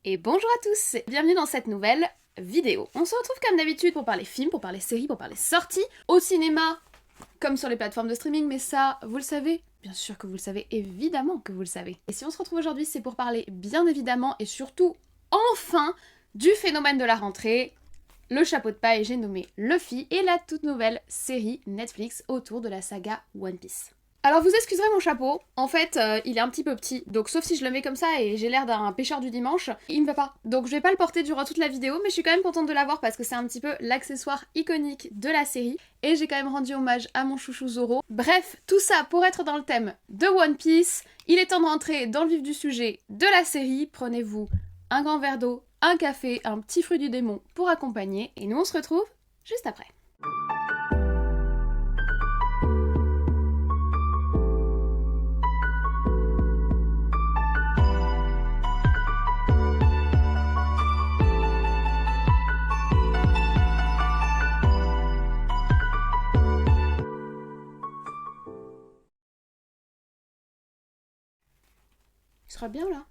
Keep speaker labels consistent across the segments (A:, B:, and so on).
A: Et bonjour à tous, bienvenue dans cette nouvelle vidéo. On se retrouve comme d'habitude pour parler films, pour parler séries, pour parler sorties, au cinéma, comme sur les plateformes de streaming, mais ça, vous le savez. Bien sûr que vous le savez, évidemment que vous le savez. Et si on se retrouve aujourd'hui, c'est pour parler bien évidemment et surtout, enfin, du phénomène de la rentrée, le chapeau de paille, j'ai nommé Luffy, et la toute nouvelle série Netflix autour de la saga One Piece. Alors vous excuserez mon chapeau, en fait il est un petit peu petit, donc sauf si je le mets comme ça et j'ai l'air d'un pêcheur du dimanche, il me va pas. Donc je vais pas le porter durant toute la vidéo, mais je suis quand même contente de l'avoir parce que c'est un petit peu l'accessoire iconique de la série, et j'ai quand même rendu hommage à mon chouchou Zoro. Bref, tout ça pour être dans le thème de One Piece, il est temps de rentrer dans le vif du sujet de la série, prenez-vous un grand verre d'eau, un café, un petit fruit du démon pour accompagner, et nous on se retrouve juste après. Il sera bien là.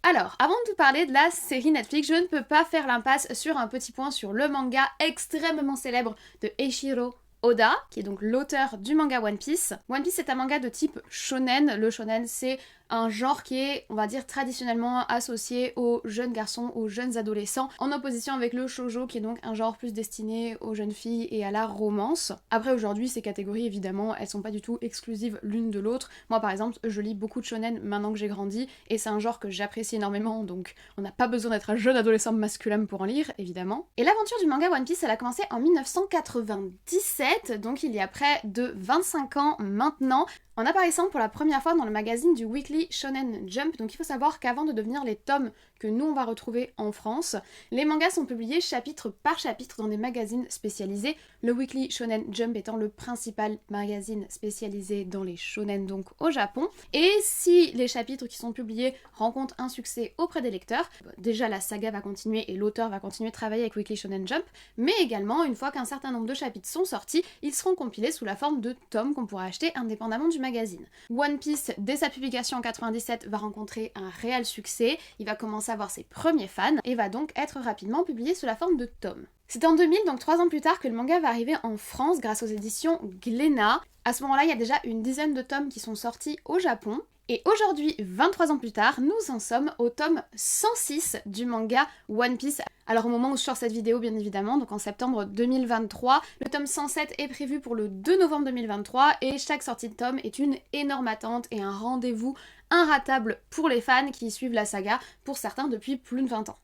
A: Alors, avant de vous parler de la série Netflix, je ne peux pas faire l'impasse sur un petit point sur le manga extrêmement célèbre de Eiichiro Oda, qui est donc l'auteur du manga One Piece. One Piece est un manga de type shonen. Le shonen, c'est un genre qui est, on va dire, traditionnellement associé aux jeunes garçons, aux jeunes adolescents, en opposition avec le shoujo, qui est donc un genre plus destiné aux jeunes filles et à la romance. Après, aujourd'hui, ces catégories, évidemment, elles sont pas du tout exclusives l'une de l'autre. Moi, par exemple, je lis beaucoup de shonen maintenant que j'ai grandi, et c'est un genre que j'apprécie énormément, donc on n'a pas besoin d'être un jeune adolescent masculin pour en lire, évidemment. Et l'aventure du manga One Piece, elle a commencé en 1997, donc il y a près de 25 ans maintenant, en apparaissant pour la première fois dans le magazine du Weekly Shonen Jump. Donc il faut savoir qu'avant de devenir les tomes que nous on va retrouver en France, les mangas sont publiés chapitre par chapitre dans des magazines spécialisés, le Weekly Shonen Jump étant le principal magazine spécialisé dans les shonen, donc au Japon. Et si les chapitres qui sont publiés rencontrent un succès auprès des lecteurs, déjà la saga va continuer et l'auteur va continuer de travailler avec Weekly Shonen Jump, mais également une fois qu'un certain nombre de chapitres sont sortis, ils seront compilés sous la forme de tomes qu'on pourra acheter indépendamment du magazine. One Piece, dès sa publication en 97, va rencontrer un réel succès, il va commencer à avoir ses premiers fans, et va donc être rapidement publié sous la forme de tomes. C'est en 2000, donc 3 ans plus tard, que le manga va arriver en France grâce aux éditions Glénat. À ce moment-là, il y a déjà une dizaine de tomes qui sont sortis au Japon. Et aujourd'hui, 23 ans plus tard, nous en sommes au tome 106 du manga One Piece. Alors au moment où je sors cette vidéo, bien évidemment, donc en septembre 2023, le tome 107 est prévu pour le 2 novembre 2023, et chaque sortie de tome est une énorme attente et un rendez-vous inratable pour les fans qui suivent la saga, pour certains depuis plus de 20 ans.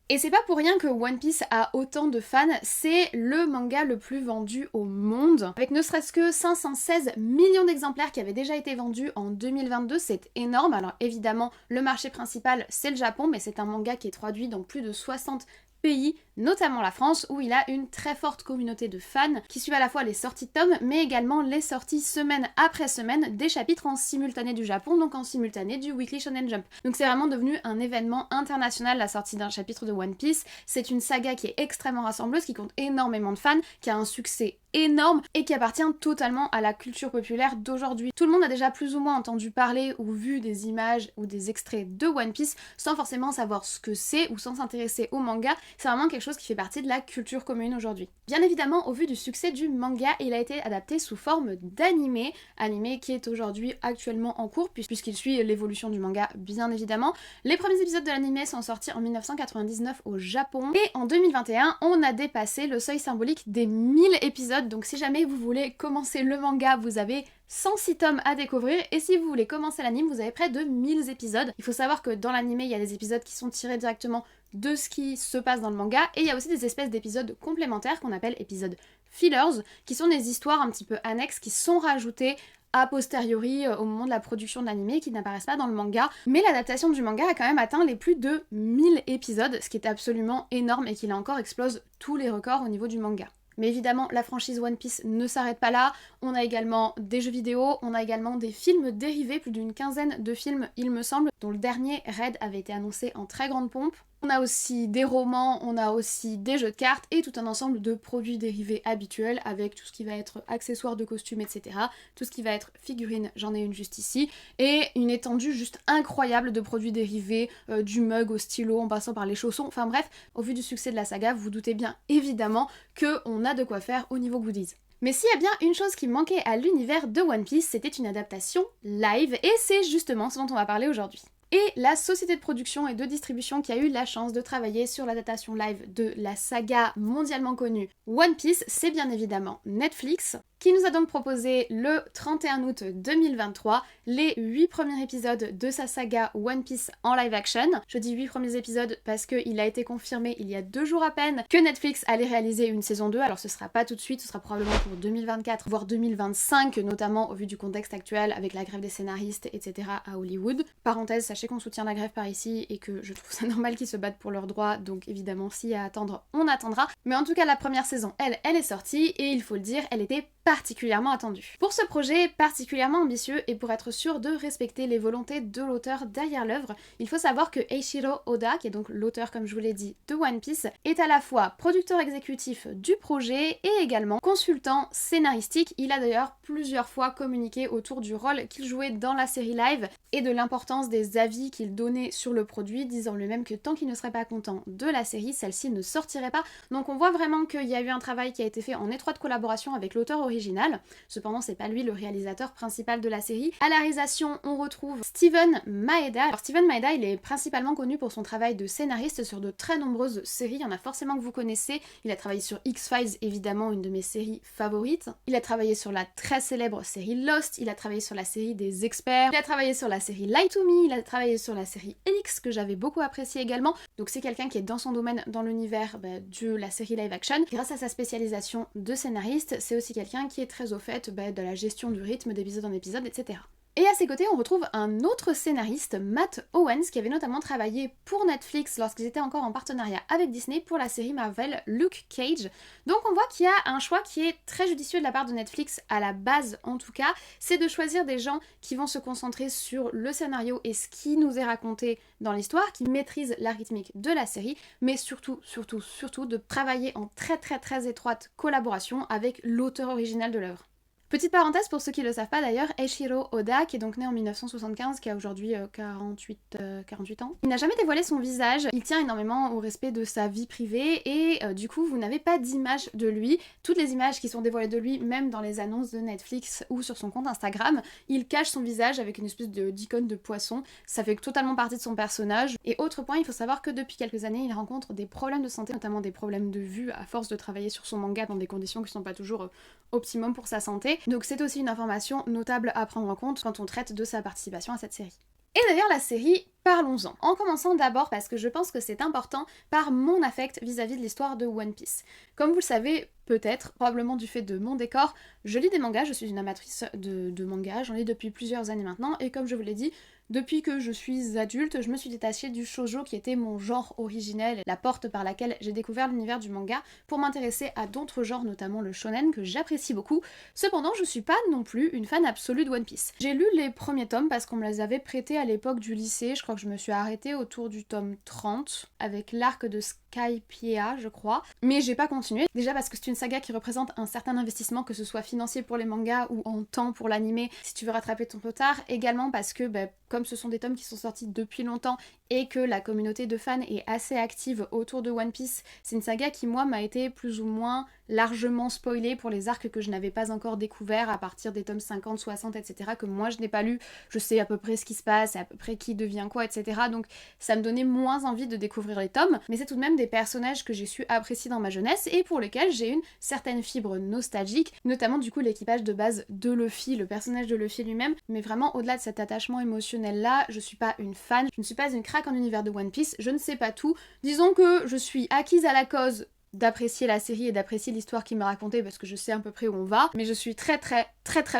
A: Et c'est pas pour rien que One Piece a autant de fans, c'est le manga le plus vendu au monde, avec ne serait-ce que 516 millions d'exemplaires qui avaient déjà été vendus en 2022, c'est énorme. Alors évidemment, le marché principal c'est le Japon, mais c'est un manga qui est traduit dans plus de 60 pays, notamment la France, où il a une très forte communauté de fans qui suivent à la fois les sorties de tomes, mais également les sorties semaine après semaine des chapitres en simultané du Japon, donc en simultané du Weekly Shonen Jump. Donc c'est vraiment devenu un événement international, la sortie d'un chapitre de One Piece. C'est une saga qui est extrêmement rassembleuse, qui compte énormément de fans, qui a un succès énorme et qui appartient totalement à la culture populaire d'aujourd'hui. Tout le monde a déjà plus ou moins entendu parler ou vu des images ou des extraits de One Piece sans forcément savoir ce que c'est ou sans s'intéresser au manga. C'est vraiment quelque chose qui fait partie de la culture commune aujourd'hui. Bien évidemment, au vu du succès du manga, il a été adapté sous forme d'animé, animé qui est aujourd'hui actuellement en cours puisqu'il suit l'évolution du manga bien évidemment. Les premiers épisodes de l'animé sont sortis en 1999 au Japon, et en 2021, on a dépassé le seuil symbolique des 1000 épisodes. Donc si jamais vous voulez commencer le manga, vous avez 106 tomes à découvrir, et si vous voulez commencer l'anime, vous avez près de 1000 épisodes. Il faut savoir que dans l'animé, il y a des épisodes qui sont tirés directement de ce qui se passe dans le manga, et il y a aussi des espèces d'épisodes complémentaires qu'on appelle épisodes fillers, qui sont des histoires un petit peu annexes qui sont rajoutées a posteriori au moment de la production de l'anime, qui n'apparaissent pas dans le manga, mais l'adaptation du manga a quand même atteint les plus de 1000 épisodes, ce qui est absolument énorme et qui là encore explose tous les records au niveau du manga. Mais évidemment, la franchise One Piece ne s'arrête pas là, on a également des jeux vidéo, on a également des films dérivés, plus d'une quinzaine de films il me semble, dont le dernier, Red, avait été annoncé en très grande pompe. On a aussi des romans, on a aussi des jeux de cartes et tout un ensemble de produits dérivés habituels avec tout ce qui va être accessoires de costumes, etc. Tout ce qui va être figurines, j'en ai une juste ici, et une étendue juste incroyable de produits dérivés, du mug au stylo en passant par les chaussons, enfin bref, au vu du succès de la saga, vous vous doutez bien évidemment qu'on a de quoi faire au niveau goodies. Mais s'il y a bien une chose qui manquait à l'univers de One Piece, c'était une adaptation live, et c'est justement ce dont on va parler aujourd'hui. Et la société de production et de distribution qui a eu la chance de travailler sur l'adaptation live de la saga mondialement connue One Piece, c'est bien évidemment Netflix, qui nous a donc proposé le 31 août 2023 les 8 premiers épisodes de sa saga One Piece en live action. Je dis 8 premiers épisodes parce qu'il a été confirmé il y a 2 jours à peine que Netflix allait réaliser une saison 2, alors ce sera pas tout de suite, ce sera probablement pour 2024, voire 2025, notamment au vu du contexte actuel avec la grève des scénaristes, etc. à Hollywood. Parenthèse, sachez qu'on soutient la grève par ici et que je trouve ça normal qu'ils se battent pour leurs droits, donc évidemment s'il y a à attendre, on attendra. Mais en tout cas la première saison, elle est sortie et il faut le dire, elle était particulièrement attendue. Pour ce projet particulièrement ambitieux et pour être sûr de respecter les volontés de l'auteur derrière l'œuvre, il faut savoir que Eiichiro Oda, qui est donc l'auteur comme je vous l'ai dit de One Piece, est à la fois producteur exécutif du projet et également consultant scénaristique. Il a d'ailleurs plusieurs fois communiqué autour du rôle qu'il jouait dans la série live et de l'importance des avis qu'il donnait sur le produit, disant lui-même que tant qu'il ne serait pas content de la série, celle-ci ne sortirait pas. Donc on voit vraiment qu'il y a eu un travail qui a été fait en étroite collaboration avec l'auteur original. Cependant, c'est pas lui le réalisateur principal de la série. À la réalisation, on retrouve Steven Maeda. Alors Steven Maeda, il est principalement connu pour son travail de scénariste sur de très nombreuses séries. Il y en a forcément que vous connaissez. Il a travaillé sur X-Files, évidemment, une de mes séries favorites. Il a travaillé sur la très célèbre série Lost. Il a travaillé sur la série des experts. Il a travaillé sur la série Lie to Me. Il a travaillé sur la série X, que j'avais beaucoup apprécié également. Donc c'est quelqu'un qui est dans son domaine, dans l'univers de la série live action. Grâce à sa spécialisation de scénariste, c'est aussi quelqu'un qui est très au fait de la gestion du rythme d'épisode en épisode, etc. Et à ses côtés, on retrouve un autre scénariste, Matt Owens, qui avait notamment travaillé pour Netflix lorsqu'ils étaient encore en partenariat avec Disney pour la série Marvel Luke Cage. Donc on voit qu'il y a un choix qui est très judicieux de la part de Netflix, à la base en tout cas, c'est de choisir des gens qui vont se concentrer sur le scénario et ce qui nous est raconté dans l'histoire, qui maîtrisent la rythmique de la série, mais surtout de travailler en très étroite collaboration avec l'auteur original de l'œuvre. Petite parenthèse pour ceux qui ne le savent pas d'ailleurs, Eiichiro Oda, qui est donc né en 1975, qui a aujourd'hui 48 ans, il n'a jamais dévoilé son visage, il tient énormément au respect de sa vie privée et du coup vous n'avez pas d'image de lui. Toutes les images qui sont dévoilées de lui, même dans les annonces de Netflix ou sur son compte Instagram, il cache son visage avec une espèce d'icône de poisson, ça fait totalement partie de son personnage. Et autre point, il faut savoir que depuis quelques années il rencontre des problèmes de santé, notamment des problèmes de vue à force de travailler sur son manga dans des conditions qui ne sont pas toujours optimum pour sa santé. Donc c'est aussi une information notable à prendre en compte quand on traite de sa participation à cette série. Et d'ailleurs la série, parlons-en. En commençant d'abord parce que je pense que c'est important par mon affect vis-à-vis de l'histoire de One Piece. Comme vous le savez, peut-être, probablement du fait de mon décor, je lis des mangas, je suis une amatrice de mangas, j'en lis depuis plusieurs années maintenant, et comme je vous l'ai dit, depuis que je suis adulte, je me suis détachée du shoujo qui était mon genre originel, la porte par laquelle j'ai découvert l'univers du manga, pour m'intéresser à d'autres genres, notamment le shonen, que j'apprécie beaucoup. Cependant, je suis pas non plus une fan absolue de One Piece. J'ai lu les premiers tomes parce qu'on me les avait prêtés à l'époque du lycée, je crois que je me suis arrêtée autour du tome 30, avec l'arc de Skypiea, je crois, mais j'ai pas continué. Déjà parce que c'est une saga qui représente un certain investissement, que ce soit financier pour les mangas ou en temps pour l'animé, si tu veux rattraper ton retard. Également parce que, comme ce sont des tomes qui sont sortis depuis longtemps et que la communauté de fans est assez active autour de One Piece, c'est une saga qui, moi, m'a été plus ou moins largement spoilée pour les arcs que je n'avais pas encore découverts à partir des tomes 50, 60, etc. que moi je n'ai pas lu. Je sais à peu près ce qui se passe, à peu près qui devient quoi, etc. Donc ça me donnait moins envie de découvrir les tomes, mais c'est tout de même des personnages que j'ai su apprécier dans ma jeunesse et pour lesquels j'ai une certaine fibre nostalgique, notamment du coup l'équipage de base de Luffy, le personnage de Luffy lui-même, mais vraiment au-delà de cet attachement émotionnel là, je suis pas une fan, je ne suis pas une craque en univers de One Piece, je ne sais pas tout. Disons que je suis acquise à la cause d'apprécier la série et d'apprécier l'histoire qui me racontait parce que je sais à peu près où on va, mais je suis très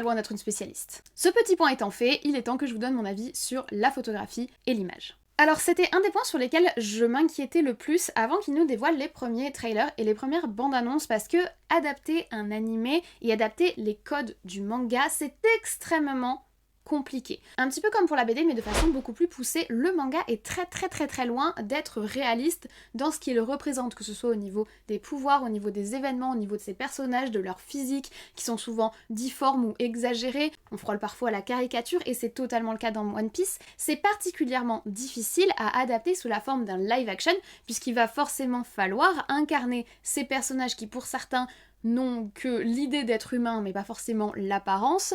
A: loin d'être une spécialiste. Ce petit point étant fait, il est temps que je vous donne mon avis sur la photographie et l'image. Alors c'était un des points sur lesquels je m'inquiétais le plus avant qu'ils nous dévoilent les premiers trailers et les premières bandes annonces, parce que adapter un animé et adapter les codes du manga, c'est extrêmement compliqué. Un petit peu comme pour la BD mais de façon beaucoup plus poussée, le manga est très loin d'être réaliste dans ce qu'il représente, que ce soit au niveau des pouvoirs, au niveau des événements, au niveau de ses personnages, de leur physique, qui sont souvent difformes ou exagérés. On frôle parfois à la caricature et c'est totalement le cas dans One Piece. C'est particulièrement difficile à adapter sous la forme d'un live action puisqu'il va forcément falloir incarner ces personnages qui pour certains n'ont que l'idée d'être humains mais pas forcément l'apparence,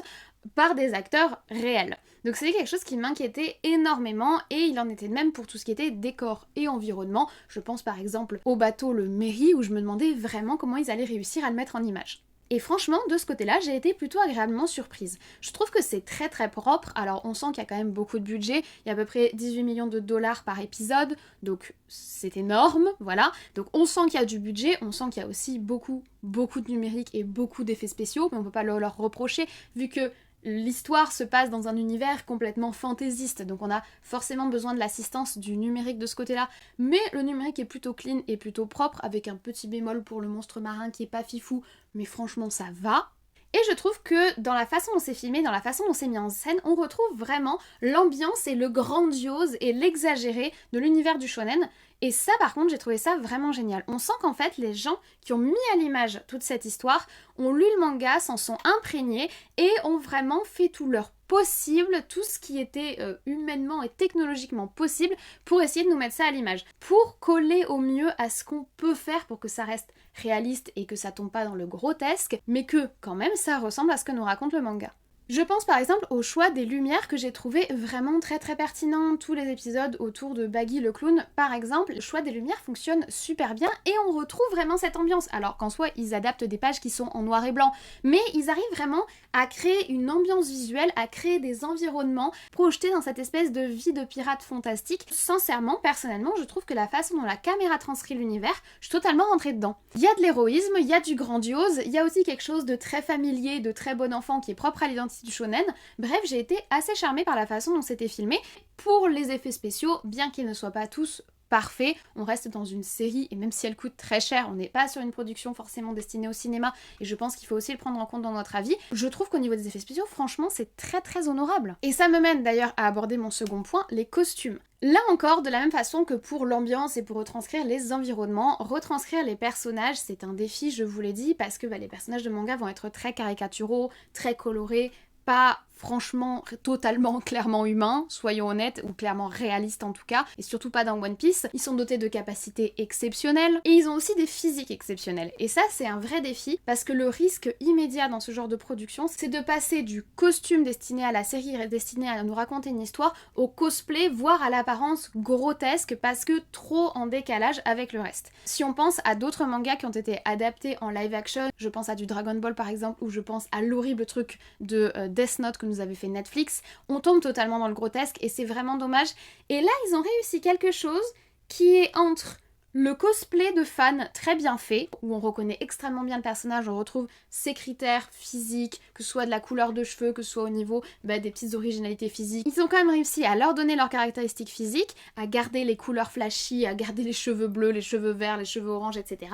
A: par des acteurs réels. Donc c'était quelque chose qui m'inquiétait énormément et il en était de même pour tout ce qui était décor et environnement. Je pense par exemple au bateau le Merry où je me demandais vraiment comment ils allaient réussir à le mettre en image. Et franchement, de ce côté-là, j'ai été plutôt agréablement surprise. Je trouve que c'est très propre, alors on sent qu'il y a quand même beaucoup de budget, il y a à peu près 18 millions de dollars par épisode, donc c'est énorme, voilà. Donc on sent qu'il y a du budget, on sent qu'il y a aussi beaucoup de numérique et beaucoup d'effets spéciaux, mais on peut pas leur reprocher, vu que l'histoire se passe dans un univers complètement fantaisiste, donc on a forcément besoin de l'assistance du numérique de ce côté-là, mais le numérique est plutôt clean et plutôt propre, avec un petit bémol pour le monstre marin qui est pas fifou, mais franchement ça va. Et je trouve que dans la façon dont c'est filmé, dans la façon dont c'est mis en scène, on retrouve vraiment l'ambiance et le grandiose et l'exagéré de l'univers du shonen. Et ça par contre j'ai trouvé ça vraiment génial. On sent qu'en fait les gens qui ont mis à l'image toute cette histoire ont lu le manga, s'en sont imprégnés et ont vraiment fait tout leur possible, tout ce qui était humainement et technologiquement possible pour essayer de nous mettre ça à l'image. Pour coller au mieux à ce qu'on peut faire pour que ça reste réaliste et que ça tombe pas dans le grotesque, mais que quand même ça ressemble à ce que nous raconte le manga. Je pense par exemple au choix des lumières que j'ai trouvé vraiment très pertinent. Tous les épisodes autour de Baggy le clown, par exemple, le choix des lumières fonctionne super bien et on retrouve vraiment cette ambiance. Alors qu'en soi, ils adaptent des pages qui sont en noir et blanc, mais ils arrivent vraiment à créer une ambiance visuelle, à créer des environnements projetés dans cette espèce de vie de pirate fantastique. Sincèrement, personnellement, je trouve que la façon dont la caméra transcrit l'univers, je suis totalement rentrée dedans. Il y a de l'héroïsme, il y a du grandiose, il y a aussi quelque chose de très familier, de très bon enfant qui est propre à l'identité du shonen. Bref, j'ai été assez charmée par la façon dont c'était filmé. Pour les effets spéciaux, bien qu'ils ne soient pas tous parfaits, on reste dans une série et même si elle coûte très cher, on n'est pas sur une production forcément destinée au cinéma et je pense qu'il faut aussi le prendre en compte dans notre avis. Je trouve qu'au niveau des effets spéciaux, franchement, c'est très honorable. Et ça me mène d'ailleurs à aborder mon second point, les costumes. Là encore, de la même façon que pour l'ambiance et pour retranscrire les environnements, retranscrire les personnages, c'est un défi, je vous l'ai dit, parce que les personnages de manga vont être très caricaturaux, très colorés, pas franchement totalement clairement humains, soyons honnêtes, ou clairement réalistes en tout cas, et surtout pas dans One Piece. Ils sont dotés de capacités exceptionnelles, et ils ont aussi des physiques exceptionnelles. Et ça c'est un vrai défi, parce que le risque immédiat dans ce genre de production, c'est de passer du costume destiné à la série, destiné à nous raconter une histoire, au cosplay, voire à l'apparence grotesque, parce que trop en décalage avec le reste. Si on pense à d'autres mangas qui ont été adaptés en live action, je pense à du Dragon Ball par exemple, ou je pense à l'horrible truc de Death Note que nous avait fait Netflix, on tombe totalement dans le grotesque et c'est vraiment dommage. Et là, ils ont réussi quelque chose qui est entre le cosplay de fan très bien fait, où on reconnaît extrêmement bien le personnage, on retrouve ses critères physiques, que ce soit de la couleur de cheveux, que ce soit au niveau des petites originalités physiques. Ils ont quand même réussi à leur donner leurs caractéristiques physiques, à garder les couleurs flashy, à garder les cheveux bleus, les cheveux verts, les cheveux orange, etc.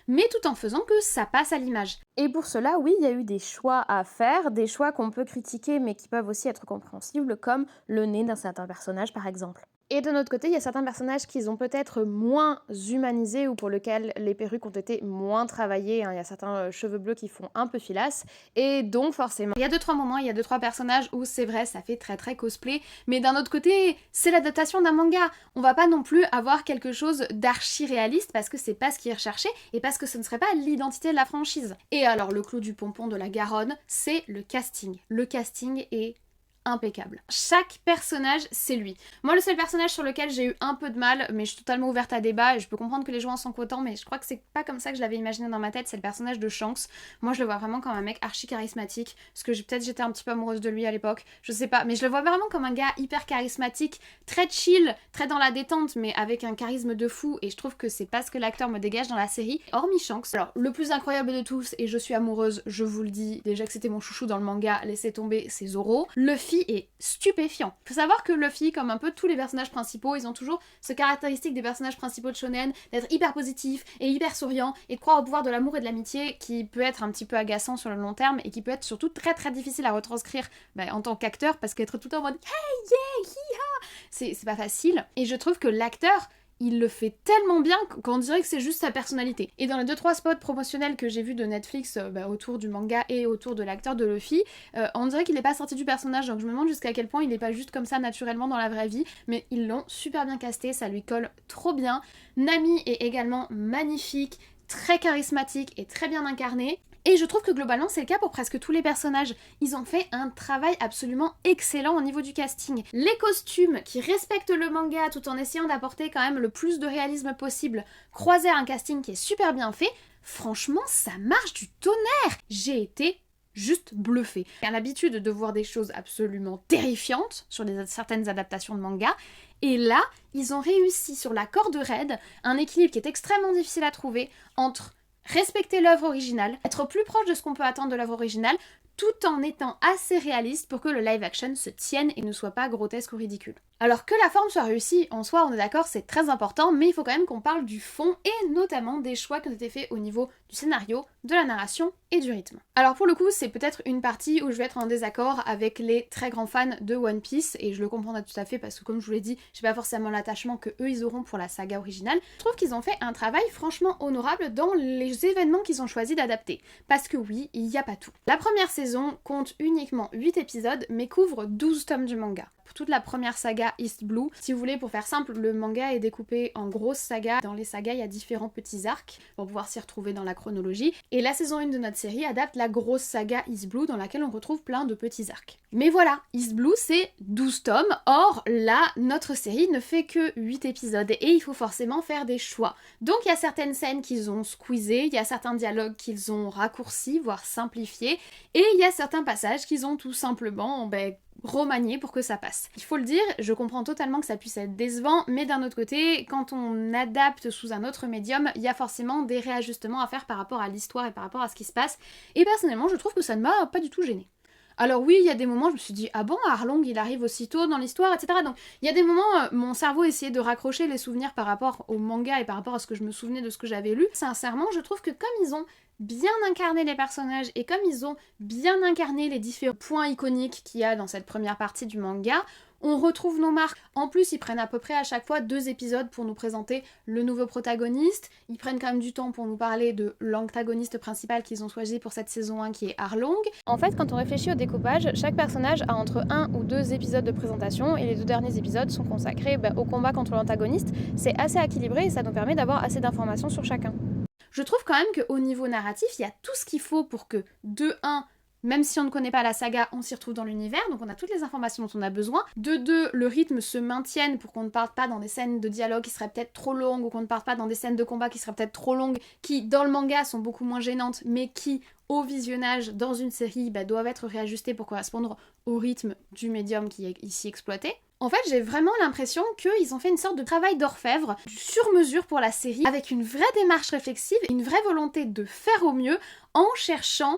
A: Mais tout en faisant que ça passe à l'image. Et pour cela, oui, il y a eu des choix à faire, des choix qu'on peut critiquer mais qui peuvent aussi être compréhensibles, comme le nez d'un certain personnage par exemple. Et de notre côté, il y a certains personnages qui ont peut-être moins humanisés ou pour lesquels les perruques ont été moins travaillées. Il y a certains cheveux bleus qui font un peu filasse. Et donc forcément, il y a 2-3 moments, il y a 2-3 personnages où c'est vrai, ça fait très cosplay. Mais d'un autre côté, c'est l'adaptation d'un manga. On va pas non plus avoir quelque chose d'archi-réaliste parce que c'est pas ce qui est recherché et parce que ce ne serait pas l'identité de la franchise. Et alors, le clou du pompon de la Garonne, c'est le casting. Le casting est impeccable. Chaque personnage, c'est lui. Moi, le seul personnage sur lequel j'ai eu un peu de mal, mais je suis totalement ouverte à débat et je peux comprendre que les gens en sont contents, mais je crois que c'est pas comme ça que je l'avais imaginé dans ma tête, c'est le personnage de Shanks. Moi, je le vois vraiment comme un mec archi charismatique, parce que peut-être j'étais un petit peu amoureuse de lui à l'époque, je sais pas, mais je le vois vraiment comme un gars hyper charismatique, très chill, très dans la détente, mais avec un charisme de fou, et je trouve que c'est pas ce que l'acteur me dégage dans la série, hormis Shanks. Alors, le plus incroyable de tous, et je suis amoureuse, je vous le dis, déjà que c'était mon chouchou dans le manga, laissez tomber, c'est Zoro. Le film Luffy est stupéfiant. Faut savoir que Luffy, comme un peu tous les personnages principaux, ils ont toujours ce caractéristique des personnages principaux de shonen, d'être hyper positif et hyper souriant et de croire au pouvoir de l'amour et de l'amitié, qui peut être un petit peu agaçant sur le long terme et qui peut être surtout très très difficile à retranscrire en tant qu'acteur, parce qu'être tout le temps en mode hey yeah hiha, c'est pas facile. Et je trouve que l'acteur, il le fait tellement bien qu'on dirait que c'est juste sa personnalité. Et dans les 2-3 spots promotionnels que j'ai vus de Netflix autour du manga et autour de l'acteur de Luffy, on dirait qu'il n'est pas sorti du personnage, donc je me demande jusqu'à quel point il n'est pas juste comme ça naturellement dans la vraie vie, mais ils l'ont super bien casté, ça lui colle trop bien. Nami est également magnifique, très charismatique et très bien incarnée. Et je trouve que globalement c'est le cas pour presque tous les personnages. Ils ont fait un travail absolument excellent au niveau du casting. Les costumes qui respectent le manga tout en essayant d'apporter quand même le plus de réalisme possible, croisés à un casting qui est super bien fait, franchement ça marche du tonnerre. J'ai été juste bluffée. J'ai l'habitude de voir des choses absolument terrifiantes sur certaines adaptations de manga, et là, ils ont réussi sur la corde raide un équilibre qui est extrêmement difficile à trouver entre respecter l'œuvre originale, être plus proche de ce qu'on peut attendre de l'œuvre originale, tout en étant assez réaliste pour que le live action se tienne et ne soit pas grotesque ou ridicule. Alors que la forme soit réussie, en soi, on est d'accord, c'est très important, mais il faut quand même qu'on parle du fond et notamment des choix qui ont été faits au niveau du scénario, de la narration et du rythme. Alors pour le coup, c'est peut-être une partie où je vais être en désaccord avec les très grands fans de One Piece, et je le comprendrai tout à fait parce que comme je vous l'ai dit, j'ai pas forcément l'attachement que eux ils auront pour la saga originale. Je trouve qu'ils ont fait un travail franchement honorable dans les événements qu'ils ont choisi d'adapter. Parce que oui, il n'y a pas tout. La première saison compte uniquement 8 épisodes, mais couvre 12 tomes du manga. Pour toute la première saga East Blue, si vous voulez, pour faire simple, le manga est découpé en grosses sagas. Dans les sagas, il y a différents petits arcs pour pouvoir s'y retrouver dans la chronologie. Et la saison 1 de notre série adapte la grosse saga East Blue dans laquelle on retrouve plein de petits arcs. Mais voilà, East Blue c'est 12 tomes, or là, notre série ne fait que 8 épisodes et il faut forcément faire des choix. Donc il y a certaines scènes qu'ils ont squeezées, il y a certains dialogues qu'ils ont raccourcis, voire simplifiés, et il y a certains passages qu'ils ont tout simplement remanié pour que ça passe. Il faut le dire, je comprends totalement que ça puisse être décevant, mais d'un autre côté, quand on adapte sous un autre médium, il y a forcément des réajustements à faire par rapport à l'histoire et par rapport à ce qui se passe, et personnellement je trouve que ça ne m'a pas du tout gênée. Alors oui, il y a des moments, je me suis dit, ah bon, Arlong, il arrive aussitôt dans l'histoire, etc. Donc il y a des moments, mon cerveau essayait de raccrocher les souvenirs par rapport au manga et par rapport à ce que je me souvenais de ce que j'avais lu. Sincèrement, je trouve que comme ils ont bien incarné les personnages et comme ils ont bien incarné les différents points iconiques qu'il y a dans cette première partie du manga, on retrouve nos marques. En plus, ils prennent à peu près à chaque fois 2 épisodes pour nous présenter le nouveau protagoniste. Ils prennent quand même du temps pour nous parler de l'antagoniste principal qu'ils ont choisi pour cette saison 1 qui est Arlong. En fait, quand on réfléchit au découpage, chaque personnage a entre 1 ou 2 épisodes de présentation et les 2 derniers épisodes sont consacrés au combat contre l'antagoniste. C'est assez équilibré et ça nous permet d'avoir assez d'informations sur chacun. Je trouve quand même qu'au niveau narratif, il y a tout ce qu'il faut pour que, de 1, même si on ne connaît pas la saga, on s'y retrouve dans l'univers, donc on a toutes les informations dont on a besoin. De 2, le rythme se maintienne pour qu'on ne parte pas dans des scènes de dialogue qui seraient peut-être trop longues, ou qu'on ne parte pas dans des scènes de combat qui seraient peut-être trop longues, qui dans le manga sont beaucoup moins gênantes, mais qui, au visionnage dans une série, doivent être réajustées pour correspondre au rythme du médium qui est ici exploité. En fait, j'ai vraiment l'impression qu'ils ont fait une sorte de travail d'orfèvre, du sur-mesure pour la série, avec une vraie démarche réflexive, une vraie volonté de faire au mieux, en cherchant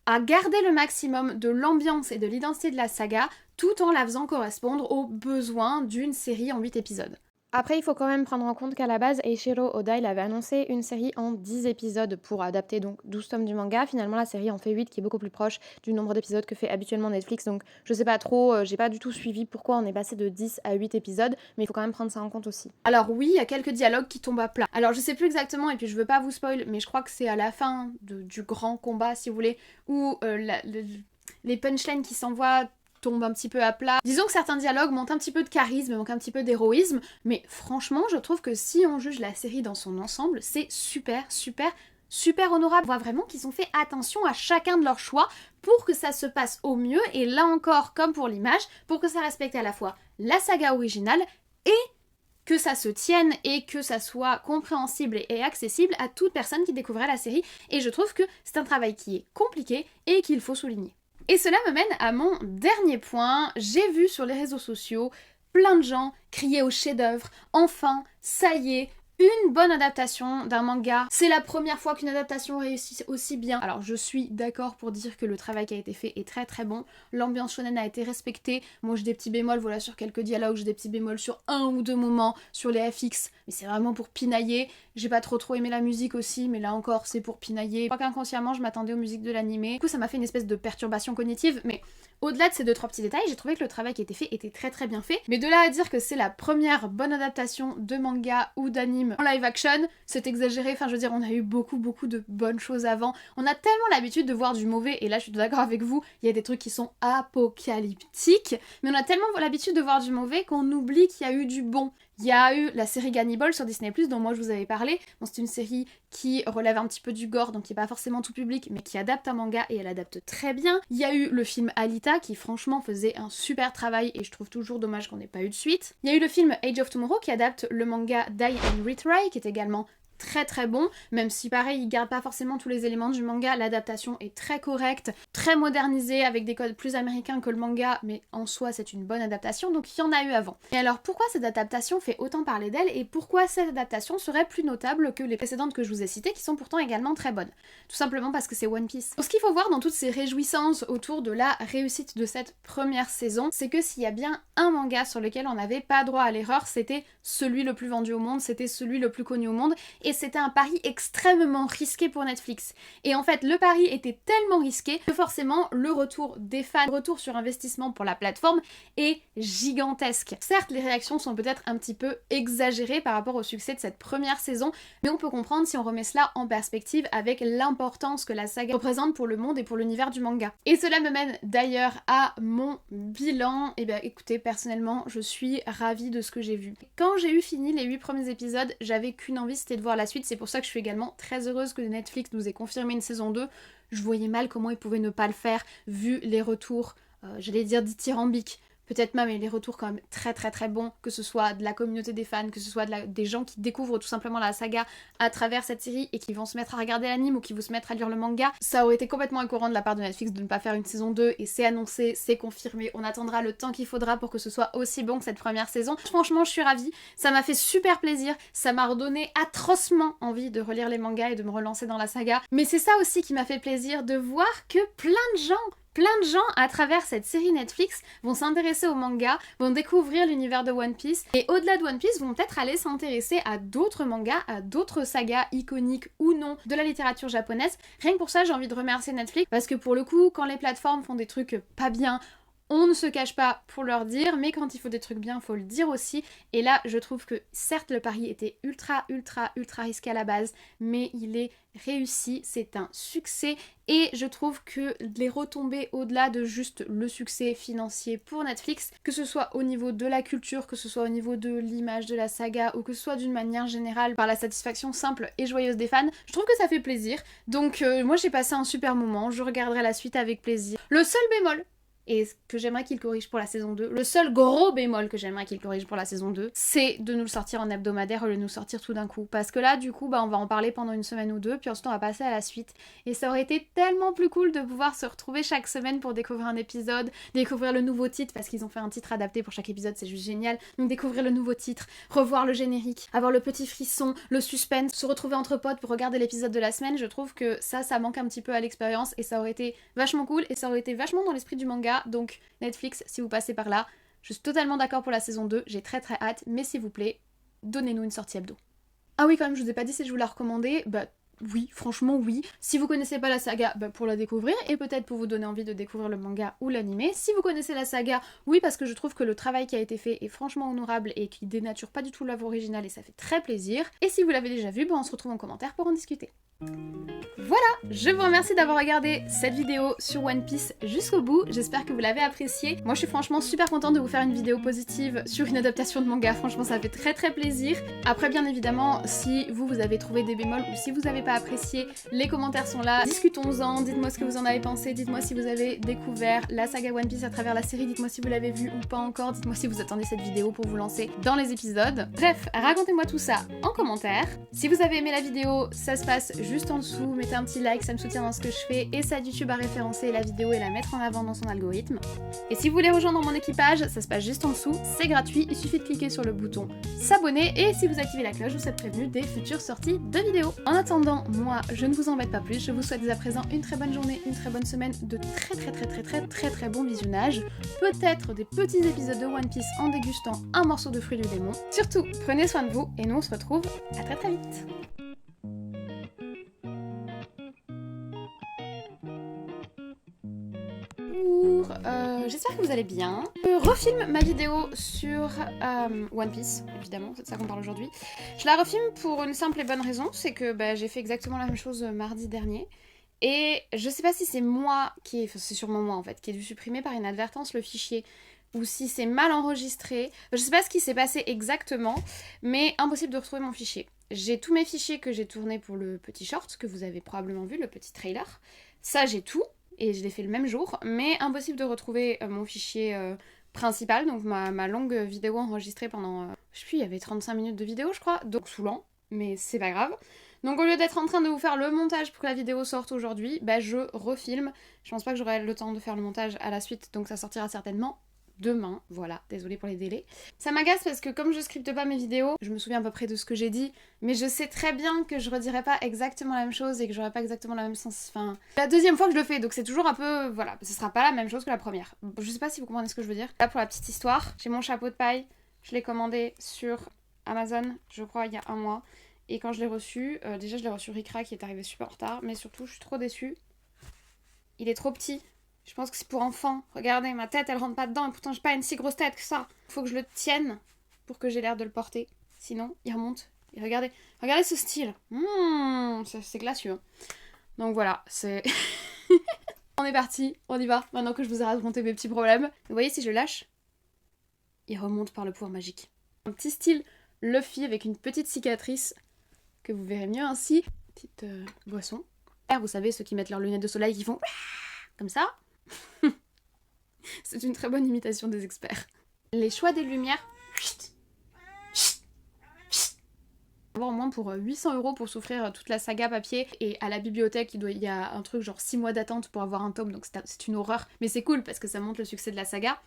A: à garder le maximum de l'ambiance et de l'identité de la saga, tout en la faisant correspondre aux besoins d'une série en 8 épisodes. Après, il faut quand même prendre en compte qu'à la base, Eiichiro Oda il avait annoncé une série en 10 épisodes pour adapter donc 12 tomes du manga. Finalement, la série en fait 8, qui est beaucoup plus proche du nombre d'épisodes que fait habituellement Netflix. Donc, je sais pas trop, j'ai pas du tout suivi pourquoi on est passé de 10 à 8 épisodes, mais il faut quand même prendre ça en compte aussi. Alors oui, il y a quelques dialogues qui tombent à plat. Alors, je sais plus exactement, et puis je veux pas vous spoil, mais je crois que c'est à la fin du grand combat, si vous voulez, où les punchlines qui s'envoient tombe un petit peu à plat. Disons que certains dialogues manquent un petit peu de charisme, manquent un petit peu d'héroïsme, mais franchement, je trouve que si on juge la série dans son ensemble, c'est super honorable. On voit vraiment qu'ils ont fait attention à chacun de leurs choix pour que ça se passe au mieux, et là encore, comme pour l'image, pour que ça respecte à la fois la saga originale et que ça se tienne et que ça soit compréhensible et accessible à toute personne qui découvrait la série, et je trouve que c'est un travail qui est compliqué et qu'il faut souligner. Et cela me mène à mon dernier point. J'ai vu sur les réseaux sociaux plein de gens crier au chef-d'œuvre. Enfin, ça y est, une bonne adaptation d'un manga. C'est la première fois qu'une adaptation réussit aussi bien. Alors je suis d'accord pour dire que le travail qui a été fait est très très bon. L'ambiance shonen a été respectée. Moi j'ai des petits bémols, voilà, sur quelques dialogues, j'ai des petits bémols sur un ou deux moments, sur les FX, mais c'est vraiment pour pinailler. J'ai pas trop aimé la musique aussi, mais là encore c'est pour pinailler. Je crois qu'inconsciemment je m'attendais aux musiques de l'animé. Du coup ça m'a fait une espèce de perturbation cognitive, mais au-delà de ces 2-3 petits détails, j'ai trouvé que le travail qui a été fait était très très bien fait. Mais de là à dire que c'est la première bonne adaptation de manga ou d'anime en live action, c'est exagéré. Enfin je veux dire, on a eu beaucoup de bonnes choses avant. On a tellement l'habitude de voir du mauvais, et là je suis d'accord avec vous, il y a des trucs qui sont apocalyptiques, mais on a tellement l'habitude de voir du mauvais qu'on oublie qu'il y a eu du bon. Il y a eu la série Gannibal sur Disney+, dont moi je vous avais parlé. Bon, c'est une série qui relève un petit peu du gore, donc qui est pas forcément tout public, mais qui adapte un manga et elle adapte très bien. Il y a eu le film Alita, qui franchement faisait un super travail et je trouve toujours dommage qu'on n'ait pas eu de suite. Il y a eu le film Age of Tomorrow, qui adapte le manga Die and Retry, qui est également très bon, même si pareil il garde pas forcément tous les éléments du manga, l'adaptation est très correcte, très modernisée avec des codes plus américains que le manga, mais en soi c'est une bonne adaptation, donc il y en a eu avant. Et alors pourquoi cette adaptation fait autant parler d'elle et pourquoi cette adaptation serait plus notable que les précédentes que je vous ai citées qui sont pourtant également très bonnes? Tout simplement parce que c'est One Piece. Donc, ce qu'il faut voir dans toutes ces réjouissances autour de la réussite de cette première saison, c'est que s'il y a bien un manga sur lequel on n'avait pas droit à l'erreur, c'était celui le plus vendu au monde, c'était celui le plus connu au monde, et c'était un pari extrêmement risqué pour Netflix. Et en fait, le pari était tellement risqué que forcément, le retour des fans, le retour sur investissement pour la plateforme est gigantesque. Certes, les réactions sont peut-être un petit peu exagérées par rapport au succès de cette première saison, mais on peut comprendre si on remet cela en perspective avec l'importance que la saga représente pour le monde et pour l'univers du manga. Et cela me mène d'ailleurs à mon bilan. Et bien écoutez, personnellement, je suis ravie de ce que j'ai vu. Quand j'ai eu fini les 8 premiers épisodes, j'avais qu'une envie, c'était de voir la suite. C'est pour ça que je suis également très heureuse que Netflix nous ait confirmé une saison 2. Je voyais mal comment ils pouvaient ne pas le faire, vu les retours, j'allais dire dithyrambiques. Peut-être même, mais les retours quand même très bons, que ce soit de la communauté des fans, que ce soit des gens qui découvrent tout simplement la saga à travers cette série et qui vont se mettre à regarder l'anime ou qui vont se mettre à lire le manga. Ça aurait été complètement incohérent de la part de Netflix de ne pas faire une saison 2 et c'est annoncé, c'est confirmé, on attendra le temps qu'il faudra pour que ce soit aussi bon que cette première saison. Franchement, je suis ravie, ça m'a fait super plaisir, ça m'a redonné atrocement envie de relire les mangas et de me relancer dans la saga. Mais c'est ça aussi qui m'a fait plaisir, de voir que plein de gens à travers cette série Netflix vont s'intéresser au manga, vont découvrir l'univers de One Piece et au-delà de One Piece vont peut-être aller s'intéresser à d'autres mangas, à d'autres sagas iconiques ou non de la littérature japonaise. Rien que pour ça, j'ai envie de remercier Netflix parce que pour le coup, quand les plateformes font des trucs pas bien, on ne se cache pas pour leur dire, mais quand il faut des trucs bien, faut le dire aussi. Et là, je trouve que certes, le pari était ultra risqué à la base, mais il est réussi, c'est un succès. Et je trouve que les retombées au-delà de juste le succès financier pour Netflix, que ce soit au niveau de la culture, que ce soit au niveau de l'image de la saga, ou que ce soit d'une manière générale par la satisfaction simple et joyeuse des fans, je trouve que ça fait plaisir. Donc moi j'ai passé un super moment, je regarderai la suite avec plaisir. Le seul bémol, et que j'aimerais qu'il corrige pour la saison 2, le seul gros bémol que j'aimerais qu'il corrige pour la saison 2, c'est de nous le sortir en hebdomadaire au lieu de nous sortir tout d'un coup. Parce que là, du coup, on va en parler pendant une semaine ou deux, puis ensuite on va passer à la suite. Et ça aurait été tellement plus cool de pouvoir se retrouver chaque semaine pour découvrir un épisode, découvrir le nouveau titre, parce qu'ils ont fait un titre adapté pour chaque épisode, c'est juste génial. Donc découvrir le nouveau titre, revoir le générique, avoir le petit frisson, le suspense, se retrouver entre potes pour regarder l'épisode de la semaine, je trouve que ça manque un petit peu à l'expérience et ça aurait été vachement cool et ça aurait été vachement dans l'esprit du manga. Donc Netflix, si vous passez par là, je suis totalement d'accord pour la saison 2, j'ai très hâte, mais s'il vous plaît, donnez-nous une sortie hebdo. Ah oui, quand même, je vous ai pas dit si je vous la recommandais, oui, franchement oui. Si vous connaissez pas la saga, pour la découvrir, et peut-être pour vous donner envie de découvrir le manga ou l'animé. Si vous connaissez la saga, oui, parce que je trouve que le travail qui a été fait est franchement honorable et qui dénature pas du tout l'œuvre originale et ça fait très plaisir. Et si vous l'avez déjà vu, on se retrouve en commentaire pour en discuter. Voilà, je vous remercie d'avoir regardé cette vidéo sur One Piece jusqu'au bout, j'espère que vous l'avez appréciée. Moi je suis franchement super contente de vous faire une vidéo positive sur une adaptation de manga, franchement ça fait très plaisir. Après bien évidemment, si vous avez trouvé des bémols ou si vous avez pas apprécié, les commentaires sont là, discutons-en, dites-moi ce que vous en avez pensé, dites-moi si vous avez découvert la saga One Piece à travers la série, dites-moi si vous l'avez vue ou pas encore, dites-moi si vous attendez cette vidéo pour vous lancer dans les épisodes. Bref, racontez-moi tout ça en commentaire. Si vous avez aimé la vidéo, ça se passe juste en dessous, mettez un petit like, ça me soutient dans ce que je fais et ça aide YouTube à référencer la vidéo et la mettre en avant dans son algorithme. Et si vous voulez rejoindre mon équipage, ça se passe juste en dessous, c'est gratuit, il suffit de cliquer sur le bouton s'abonner et si vous activez la cloche, vous êtes prévenu des futures sorties de vidéos. En attendant, moi, je ne vous embête pas plus, je vous souhaite dès à présent une très bonne journée, une très bonne semaine, de très bon visionnage, peut-être des petits épisodes de One Piece en dégustant un morceau de fruit du démon. Surtout, prenez soin de vous et nous on se retrouve à très vite. J'espère que vous allez bien. Je refilme ma vidéo sur One Piece, évidemment, c'est de ça qu'on parle aujourd'hui. Je la refilme pour une simple et bonne raison, c'est que j'ai fait exactement la même chose mardi dernier. Et je sais pas si c'est moi qui ai, c'est sûrement moi en fait, qui ai dû supprimer par inadvertance le fichier, ou si c'est mal enregistré. Je sais pas ce qui s'est passé exactement, mais impossible de retrouver mon fichier. J'ai tous mes fichiers que j'ai tournés pour le petit short, que vous avez probablement vu, le petit trailer. Ça, j'ai tout. Et je l'ai fait le même jour, mais impossible de retrouver mon fichier principal, donc ma longue vidéo enregistrée pendant, je sais plus, il y avait 35 minutes de vidéo je crois, donc saoulant, mais c'est pas grave. Donc au lieu d'être en train de vous faire le montage pour que la vidéo sorte aujourd'hui, je refilme. Je pense pas que j'aurai le temps de faire le montage à la suite, donc ça sortira certainement demain, voilà, désolée pour les délais. Ça m'agace parce que comme je scripte pas mes vidéos, je me souviens à peu près de ce que j'ai dit, mais je sais très bien que je redirai pas exactement la même chose et que j'aurai pas exactement la même sens. Enfin, la deuxième fois que je le fais, donc c'est toujours un peu, voilà, ce sera pas la même chose que la première. Je sais pas si vous comprenez ce que je veux dire. Là pour la petite histoire, j'ai mon chapeau de paille, je l'ai commandé sur Amazon, je crois il y a un mois, et quand je l'ai reçu, déjà je l'ai reçu Ricra qui est arrivé super en retard, mais surtout je suis trop déçue. Il est trop petit. Je pense que c'est pour enfants. Regardez, ma tête, elle rentre pas dedans et pourtant j'ai pas une si grosse tête que ça. Faut que je le tienne pour que j'ai l'air de le porter. Sinon, il remonte. Et regardez ce style. C'est glacieux. Hein. Donc voilà, c'est... On est parti, on y va. Maintenant que je vous ai raconté mes petits problèmes. Vous voyez, si je lâche, il remonte par le pouvoir magique. Un petit style Luffy avec une petite cicatrice que vous verrez mieux ainsi. Petite boisson. Vous savez, ceux qui mettent leurs lunettes de soleil qui font comme ça. C'est une très bonne imitation des experts. Les choix des lumières. Avoir au moins pour 800 € pour s'offrir toute la saga papier. Et à la bibliothèque, il y a un truc genre 6 mois d'attente pour avoir un tome, donc c'est une horreur. Mais c'est cool parce que ça montre le succès de la saga.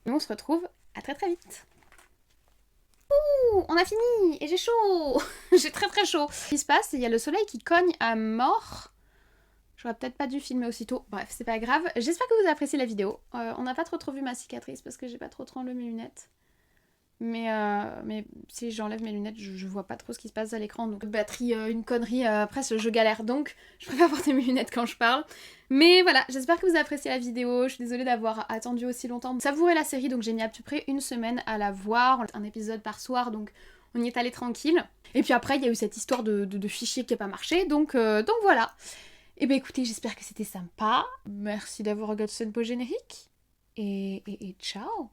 A: Et on se retrouve à très vite. Ouh, on a fini et j'ai chaud. J'ai très chaud. Ce qui se passe, c'est qu'il y a le soleil qui cogne à mort. J'aurais peut-être pas dû filmer aussitôt. Bref, c'est pas grave. J'espère que vous avez apprécié la vidéo. On n'a pas trop vu ma cicatrice parce que j'ai pas trop enlevé mes lunettes. Mais si j'enlève mes lunettes, je vois pas trop ce qui se passe à l'écran. Donc batterie, une connerie, après je galère. Donc je préfère porter mes lunettes quand je parle. Mais voilà, j'espère que vous avez apprécié la vidéo. Je suis désolée d'avoir attendu aussi longtemps. Savourer la série, donc j'ai mis à peu près une semaine à la voir. Un épisode par soir, donc on y est allé tranquille. Et puis après, il y a eu cette histoire de fichier qui a pas marché. Donc voilà. Et ben écoutez, j'espère que c'était sympa. Merci d'avoir regardé cette beau générique. Et ciao.